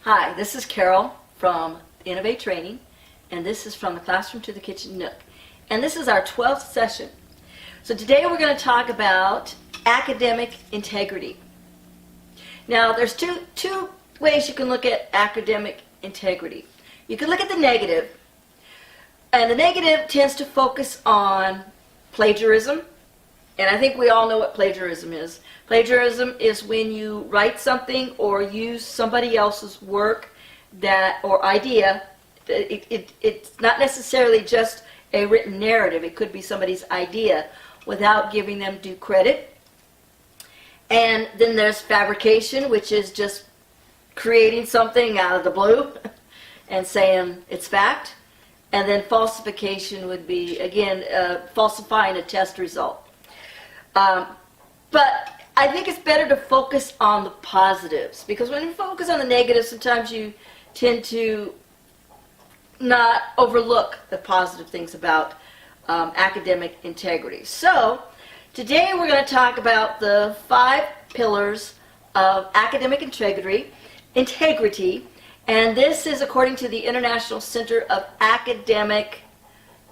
Hi, this is Carol from Innovate Training, and this is From the Classroom to the Kitchen Nook. And this is our 12th session. So today we're going to talk about academic integrity. Now there's two ways you can look at academic integrity. You can look at the negative, and the negative tends to focus on plagiarism. And I think we all know what plagiarism is. Plagiarism is when you write something or use somebody else's work or idea. It's not necessarily just a written narrative. It could be somebody's idea without giving them due credit. And then there's fabrication, which is just creating something out of the blue and saying it's fact. And then falsification would be, again, falsifying a test result. But I think it's better to focus on the positives, because when you focus on the negatives, sometimes you tend to not overlook the positive things about academic integrity. So today we're going to talk about the 5 pillars of academic integrity, and this is according to the International Center of Academic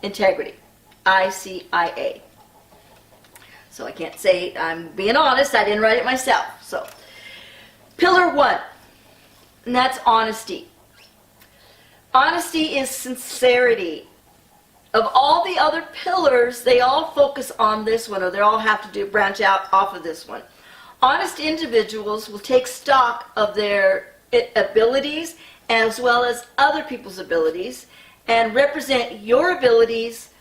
Integrity, ICIA. So I can't say, I'm being honest, I didn't write it myself. So, pillar 1, and that's honesty. Honesty is sincerity. Of all the other pillars, they all focus on this one, or they all have to branch out off of this one. Honest individuals will take stock of their abilities as well as other people's abilities and represent your abilities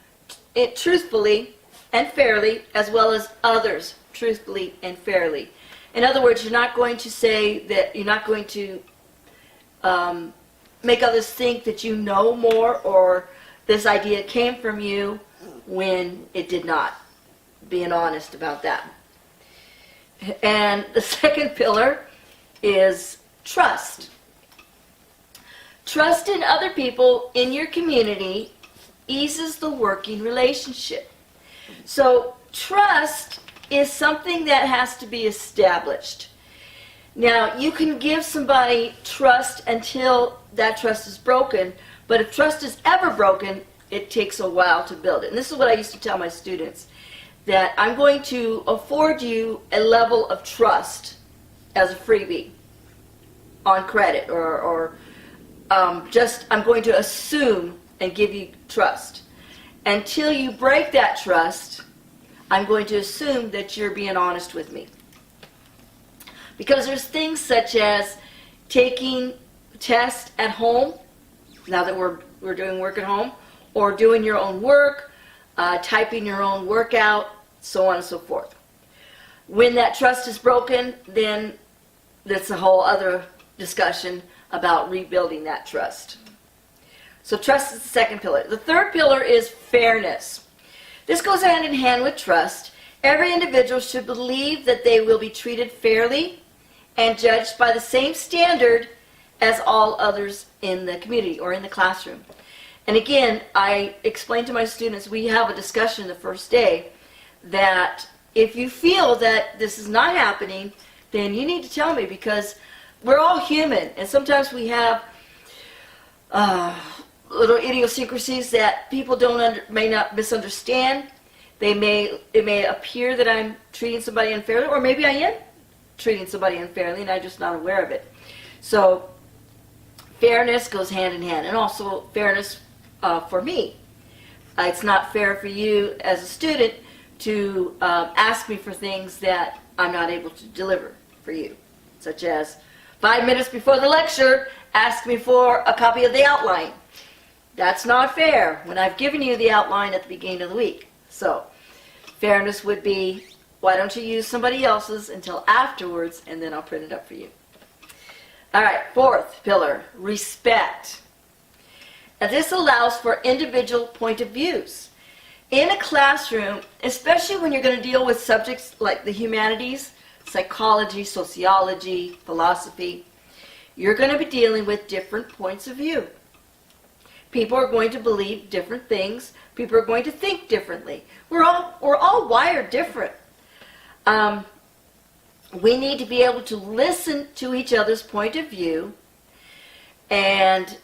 truthfully and fairly, as well as others truthfully and fairly. In other words, you're not going to say that you're not going to make others think that you know more or this idea came from you when it did not. Being honest about that. And the second pillar is trust. Trust in other people in your community eases the working relationship. So trust is something that has to be established. Now, you can give somebody trust until that trust is broken, but if trust is ever broken, it takes a while to build it. And this is what I used to tell my students, that I'm going to afford you a level of trust as a freebie on credit, or just I'm going to assume and give you trust. Until you break that trust, I'm going to assume that you're being honest with me. Because there's things such as taking tests at home, now that we're doing work at home, or doing your own work, typing your own workout, so on and so forth. When that trust is broken, then that's a whole other discussion about rebuilding that trust. So trust is the second pillar. The third pillar is fairness. This goes hand in hand with trust. Every individual should believe that they will be treated fairly and judged by the same standard as all others in the community or in the classroom. And again, I explained to my students, we have a discussion the first day, that if you feel that this is not happening, then you need to tell me, because we're all human, and sometimes we have little idiosyncrasies that people may not misunderstand. It may appear that I'm treating somebody unfairly, or maybe I am treating somebody unfairly and I'm just not aware of it. So fairness goes hand in hand, and also fairness for me. It's not fair for you as a student to ask me for things that I'm not able to deliver for you, such as 5 minutes before the lecture, ask me for a copy of the outline. That's not fair when I've given you the outline at the beginning of the week. So fairness would be, why don't you use somebody else's until afterwards, and then I'll print it up for you. All right, fourth pillar, respect. Now this allows for individual point of views. In a classroom, especially when you're going to deal with subjects like the humanities, psychology, sociology, philosophy, you're going to be dealing with different points of view. People are going to believe different things. People are going to think differently. We're all wired different. We need to be able to listen to each other's point of view and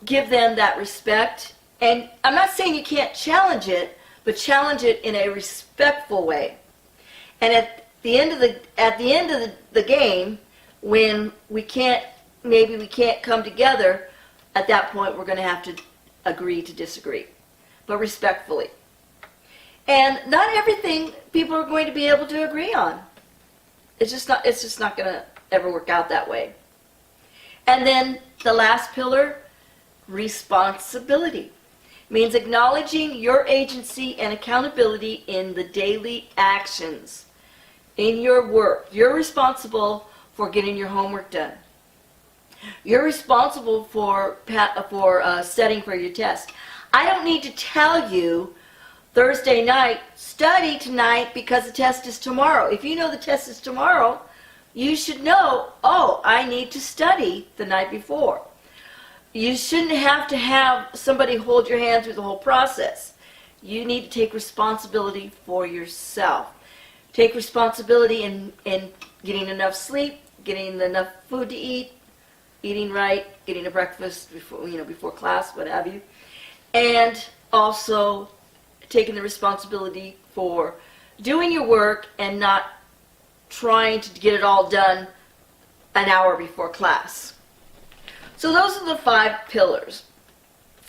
give them that respect. And I'm not saying you can't challenge it, but challenge it in a respectful way. And at the end of the game, when maybe we can't come together, at that point we're going to have to agree to disagree, but respectfully. And not everything people are going to be able to agree on. It's just not going to ever work out that way. And then the last pillar, responsibility, means acknowledging your agency and accountability in the daily actions. In your work, you're responsible for getting your homework done. You're responsible for studying for your test. I don't need to tell you Thursday night, study tonight because the test is tomorrow. If you know the test is tomorrow, you should know, oh, I need to study the night before. You shouldn't have to have somebody hold your hand through the whole process. You need to take responsibility for yourself. Take responsibility in getting enough sleep, getting enough food to eat, eating right, getting a breakfast before class, what have you. And also taking the responsibility for doing your work and not trying to get it all done an hour before class. So those are the 5 pillars.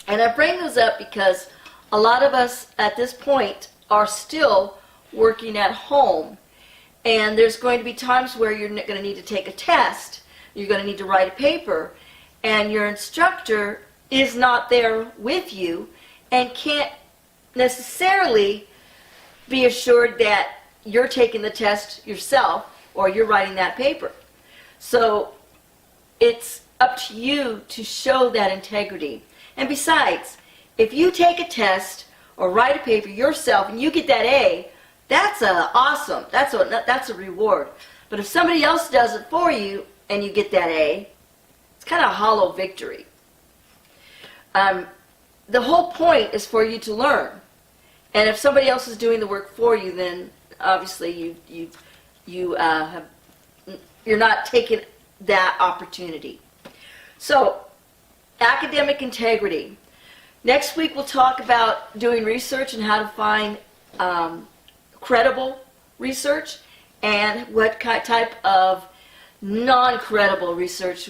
And I bring those up because a lot of us at this point are still working at home. And there's going to be times where you're going to need to take a test, you're going to need to write a paper, and your instructor is not there with you and can't necessarily be assured that you're taking the test yourself or you're writing that paper. So it's up to you to show that integrity. And besides, if you take a test or write a paper yourself and you get that A, that's awesome. That's a reward. But if somebody else does it for you and you get that A, it's kind of a hollow victory. The whole point is for you to learn. And if somebody else is doing the work for you, then obviously you're not taking that opportunity. So, academic integrity. Next week we'll talk about doing research and how to find credible research and what type of non-credible research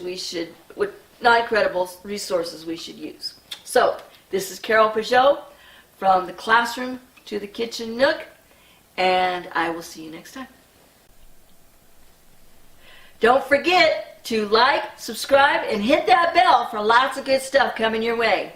non-credible resources we should use. So, this is Carol Peugeot from the classroom to the kitchen nook, and I will see you next time. Don't forget to like, subscribe, and hit that bell for lots of good stuff coming your way.